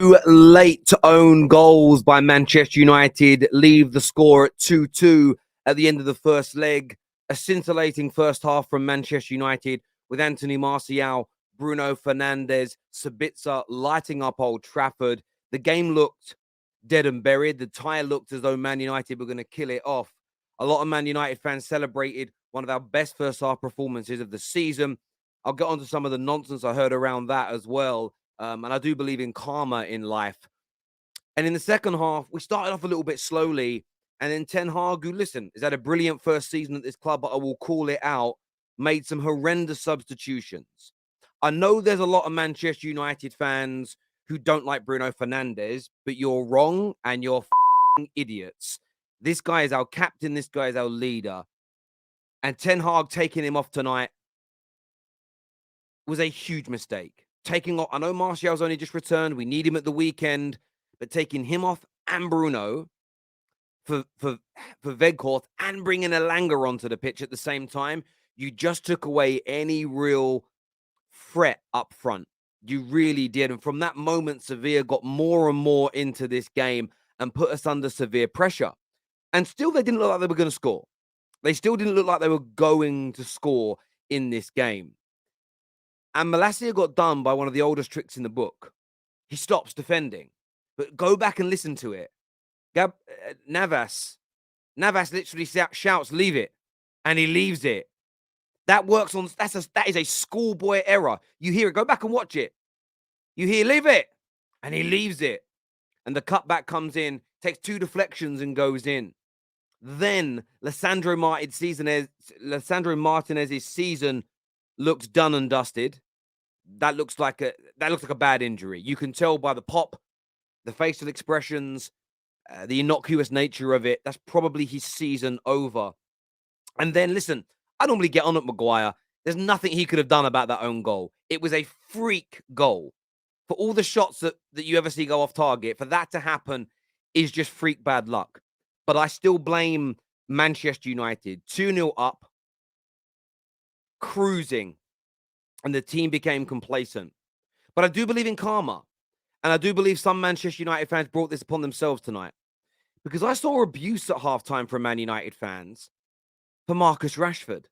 Two late own goals by Manchester United leave the score at 2-2 at the end of the first leg. A scintillating first half from Manchester United with Anthony Martial, Bruno Fernandes, Sabitzer lighting up Old Trafford. The game looked dead and buried. The tie looked as though Man United were going to kill it off. A lot of Man United fans celebrated one of our best first half performances of the season. I'll get onto some of the nonsense I heard around that as well. And I do believe in karma in life. And in the second half, we started off a little bit slowly. And then Ten Hag, who, listen, has had a brilliant first season at this club, but I will call it out, made some horrendous substitutions. I know there's a lot of Manchester United fans who don't like Bruno Fernandes, but you're wrong and you're idiots. This guy is our captain. This guy is our leader. And Ten Hag taking him off tonight was a huge mistake. Taking off, I know Martial's only just returned. We need him at the weekend, but taking him off and Bruno for Weghorst and bringing Elanga onto the pitch at the same time, you just took away any real threat up front. You really did. And from that moment, Sevilla got more and more into this game and put us under severe pressure. And still, they didn't look like they were going to score. They still didn't look like they were going to score in this game. And Malacia got done by one of the oldest tricks in the book. He stops defending. But go back and listen to it. Navas literally shouts, "Leave it." And he leaves it. That works on, that is a schoolboy error. You hear it. Go back and watch it. You hear, "Leave it." And he leaves it. And the cutback comes in, takes two deflections and goes in. Then Lisandro Martinez's season looks done and dusted. That looks like a bad injury. You can tell by the pop, the facial expressions, the innocuous nature of it. That's probably his season over. And then, listen, I normally get on at Maguire. There's nothing he could have done about that own goal. It was a freak goal. For all the shots that you ever see go off target, for that to happen is just freak bad luck. But I still blame Manchester United. 2-0 up, cruising, and the team became complacent. But I do believe in karma. And I do believe some Manchester United fans brought this upon themselves tonight. Because I saw abuse at halftime from Man United fans for Marcus Rashford.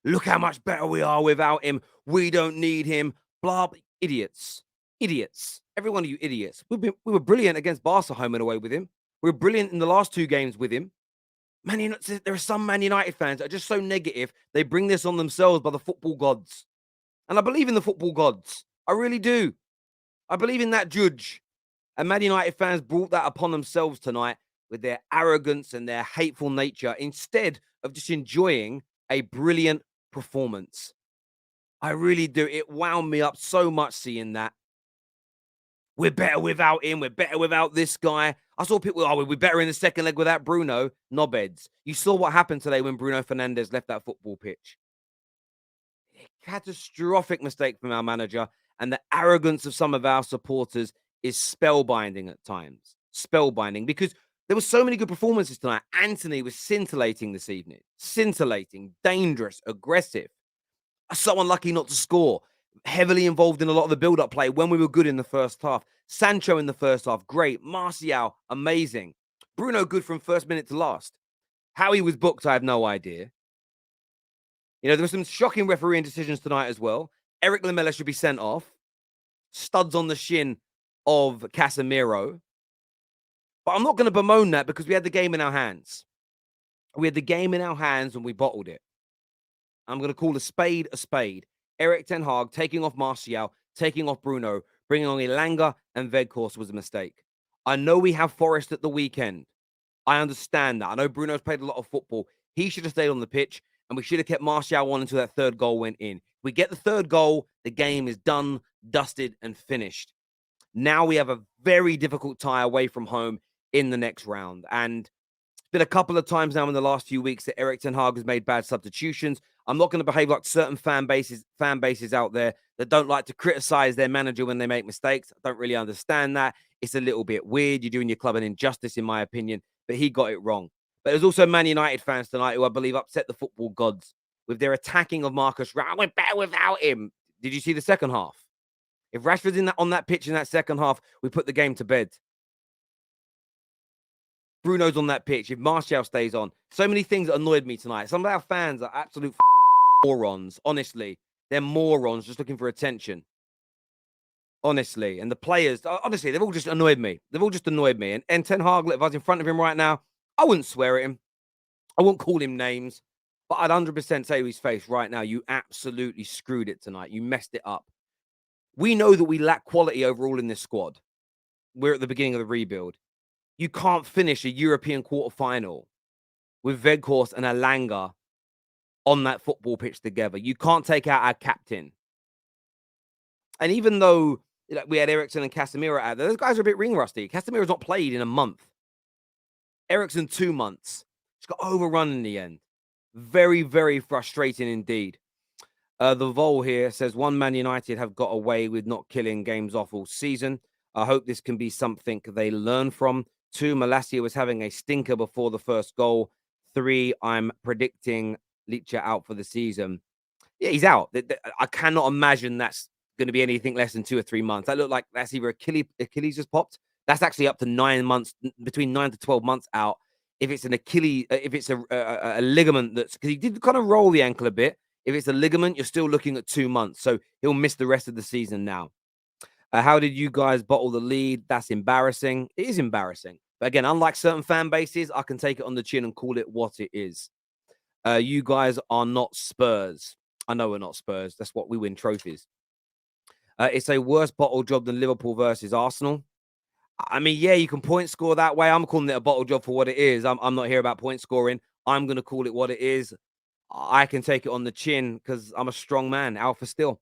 Look how much better we are without him. We don't need him. Blah, blah. Idiots. Idiots. Every one of you idiots. We were brilliant against Barca home and away with him. We were brilliant in the last two games with him. There are some Man United fans that are just so negative, they bring this on themselves by the football gods. And I believe in the football gods. I really do. I believe in that judge. And Man United fans brought that upon themselves tonight with their arrogance and their hateful nature instead of just enjoying a brilliant performance. I really do. It wound me up so much seeing that. We're better without him. We're better without this guy. I saw people, we're better in the second leg without Bruno. Knobheads. You saw what happened today when Bruno Fernandes left that football pitch. A catastrophic mistake from our manager, and the arrogance of some of our supporters is spellbinding at times. Spellbinding, because there were so many good performances tonight. Anthony was scintillating this evening. Scintillating, dangerous, aggressive. So unlucky not to score. Heavily involved in a lot of the build-up play when we were good in the first half. Sancho in the first half, great. Martial, amazing. Bruno, good from first minute to last. How he was booked, I have no idea. You know, there were some shocking refereeing decisions tonight as well. Erik Lamela should be sent off. Studs on the shin of Casemiro. But I'm not going to bemoan that because we had the game in our hands. We had the game in our hands and we bottled it. I'm going to call a spade a spade. Erik Ten Hag taking off Martial, taking off Bruno, bringing on Elanga and Weghorst was a mistake. I know we have Forest at the weekend. I understand that. I know Bruno's played a lot of football. He should have stayed on the pitch, and we should have kept Martial on until that third goal went in. If we get the third goal, the game is done, dusted, and finished. Now we have a very difficult tie away from home in the next round. And it's been a couple of times now in the last few weeks that Erik Ten Hag has made bad substitutions. I'm not going to behave like certain fan bases out there that don't like to criticize their manager when they make mistakes. I don't really understand that. It's a little bit weird. You're doing your club an injustice, in my opinion, but he got it wrong. But there's also Man United fans tonight who I believe upset the football gods with their attacking of Marcus Rashford. We're better without him. Did you see the second half? If Rashford's on that pitch in that second half, we put the game to bed. Bruno's on that pitch. If Martial stays on, so many things that annoyed me tonight. Some of our fans are absolute morons. Honestly, they're morons just looking for attention. Honestly, and the players, honestly, they've all just annoyed me. They've all just annoyed me. And Ten Hag, if I was in front of him right now, I wouldn't swear at him. I wouldn't call him names, but I'd 100% say to his face right now, you absolutely screwed it tonight. You messed it up. We know that we lack quality overall in this squad. We're at the beginning of the rebuild. You can't finish a European quarterfinal with Weghorst and Alanga on that football pitch together. You can't take out our captain. And even though we had Eriksen and Casemiro out there, those guys are a bit ring rusty. Casemiro's not played in a month. Eriksen 2 months. Just got overrun in the end. Very, very frustrating indeed. The Vol here says, one, Man United have got away with not killing games off all season. I hope this can be something they learn from. 2, Malacia was having a stinker before the first goal. 3, I'm predicting Licha out for the season. Yeah, he's out. I cannot imagine that's going to be anything less than 2 or 3 months. That looked like that's either Achilles just popped. That's actually up to 9 months, between 9 to 12 months out. If it's an Achilles, if it's a ligament that's, because he did kind of roll the ankle a bit. If it's a ligament, you're still looking at 2 months. So he'll miss the rest of the season now. How did you guys bottle the lead? That's embarrassing. It is embarrassing. But again, unlike certain fan bases, I can take it on the chin and call it what it is. You guys are not Spurs. I know we're not Spurs. That's what we win trophies. It's a worse bottle job than Liverpool versus Arsenal. I mean, yeah, you can point score that way. I'm calling it a bottle job for what it is. I'm not here about point scoring. I'm going to call it what it is. I can take it on the chin because I'm a strong man. Alpha still.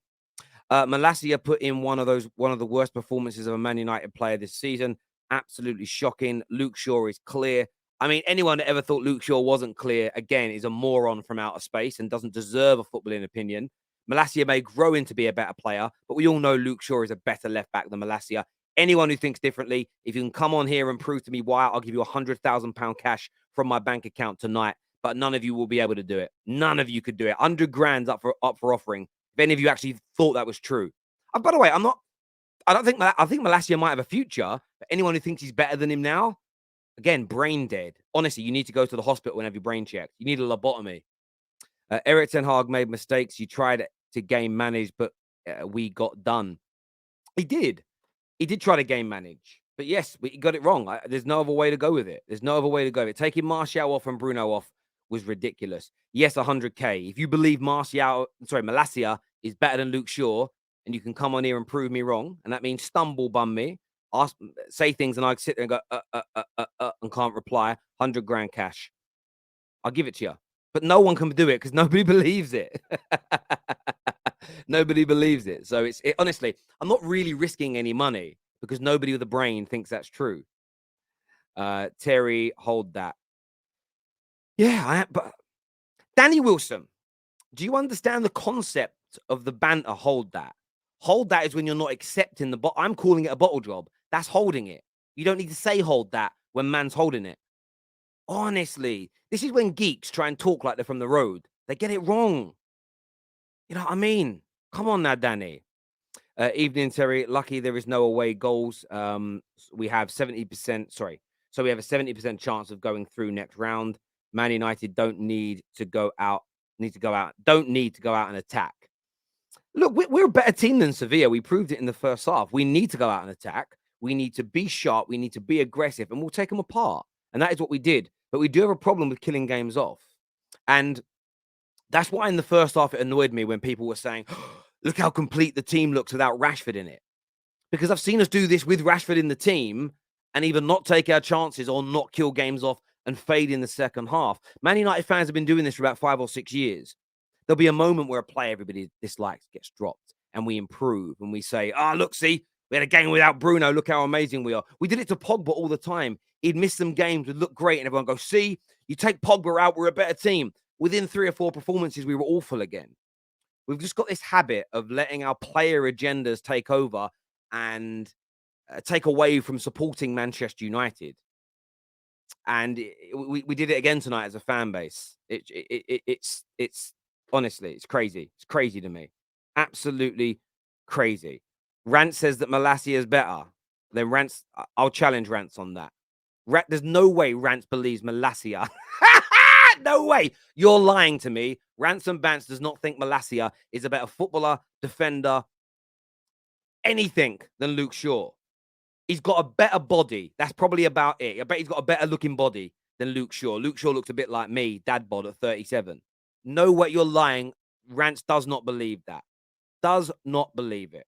Malacia put in one of the worst performances of a Man United player this season. Absolutely shocking. Luke Shaw is clear. I mean, anyone that ever thought Luke Shaw wasn't clear, again, is a moron from outer space and doesn't deserve a footballing opinion. Malacia may grow into be a better player, but we all know Luke Shaw is a better left back than Malacia. Anyone who thinks differently, if you can come on here and prove to me why, I'll give you £100,000 cash from my bank account tonight. But none of you will be able to do it. None of you could do it. 100 grand's up for offering. If any of you actually thought that was true. By the way, I think Malacia might have a future, but anyone who thinks he's better than him now, again, brain dead. Honestly, you need to go to the hospital and have your brain checked. You need a lobotomy. Erik Ten Hag made mistakes. You tried to game manage, but we got done. He did. He did try to game manage. But yes, we got it wrong. There's no other way to go with it. There's no other way to go with it. Taking Martial off and Bruno off was ridiculous. Yes, 100K. If you believe Malacia is better than Luke Shaw, and you can come on here and prove me wrong, and that means stumble bum me, say things, and I sit there and go, and can't reply, 100 grand cash. I'll give it to you. But no one can do it because nobody believes it. Nobody believes it. So honestly, I'm not really risking any money because nobody with a brain thinks that's true. Terry, hold that. Yeah, but Danny Wilson, do you understand the concept of the banter? Hold that. Hold that is when you're not accepting I'm calling it a bottle job. That's holding it. You don't need to say hold that when man's holding it. Honestly, this is when geeks try and talk like they're from the road. They get it wrong. You know what I mean? Come on now, Danny. Evening, Terry. Lucky there is no away goals. We have 70%. Sorry. So we have a 70% chance of going through next round. Man United don't need to go out. Don't need to go out and attack. Look, we're a better team than Sevilla. We proved it in the first half. We need to go out and attack. We need to be sharp. We need to be aggressive, and we'll take them apart. And that is what we did. But we do have a problem with killing games off. And that's why in the first half it annoyed me when people were saying, oh, look how complete the team looks without Rashford in it. Because I've seen us do this with Rashford in the team and either not take our chances or not kill games off and fade in the second half. Man United fans have been doing this for about 5 or 6 years. There'll be a moment where a player everybody dislikes gets dropped and we improve and we say, look, see, we had a game without Bruno. Look how amazing we are. We did it to Pogba all the time. He'd miss some games, would look great, and everyone go, see, you take Pogba out, we're a better team. Within 3 or 4 performances, we were awful again. We've just got this habit of letting our player agendas take over and take away from supporting Manchester United. And we did it again tonight as a fan base. It's honestly, it's crazy. It's crazy to me. Absolutely crazy. Rant says that Malacia is better. Then Rant's, I'll challenge Rants on that. There's no way Rants believes Malacia. No way. You're lying to me. Ransom Bance does not think Malacia is a better footballer, defender, anything than Luke Shaw. He's got a better body. That's probably about it. I bet he's got a better looking body than Luke Shaw. Luke Shaw looks a bit like me, dad bod at 37. No way, you're lying. Rants does not believe that. Does not believe it.